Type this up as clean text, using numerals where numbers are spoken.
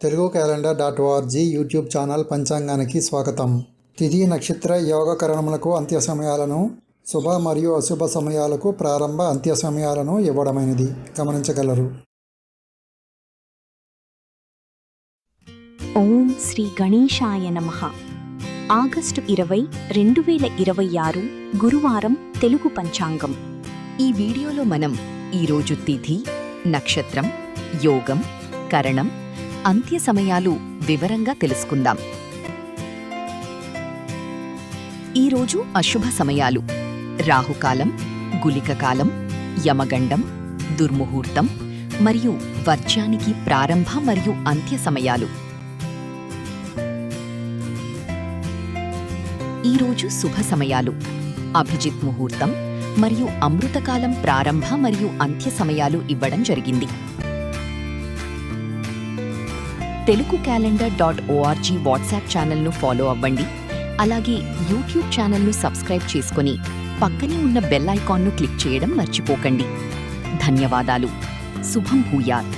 Telugu calendar .org YouTube channel పంచాంగానికి స్వాగతం. తిథి నక్షత్ర యోగకరణములకు అంత్య సమయాలను, శుభ మరియు అశుభ సమయాలకు ప్రారంభ అంత్య సమయాలను ఇవ్వడమైనది గమనించగలరు. ఓం శ్రీ గణేశాయ నమః. ఆగస్టు 20, 2026 గురువారం తెలుగు పంచాంగం. ఈ వీడియోలో మనం ఈరోజు తిథి, నక్షత్రం, యోగం, కరణం, అంత్య సమయాలు వివరంగా తెలుసుకుందాం. ఈరోజు అశుభ సమయాలు: రాహుకాలం, గుళికకాలం, యమగండం, దుర్ముహూర్తం మరియు వర్జ్యానికి ప్రారంభ మరియు అంత్య సమయాలు. ఈరోజు శుభ సమయాలు: అభిజిత్ ముహూర్తం మరియు అమృతకాలం ప్రారంభ మరియు అంత్య సమయాలు ఇవ్వడం జరిగింది. తెలుగు క్యాలెండర్ .org వాట్సాప్ ఛానల్ను ఫాలో అవ్వండి. అలాగే యూట్యూబ్ ఛానల్ను సబ్స్క్రైబ్ చేసుకుని పక్కనే ఉన్న బెల్ ఐకాన్ను క్లిక్ చేయడం మర్చిపోకండి. ధన్యవాదాలు. శుభం భూయాత్.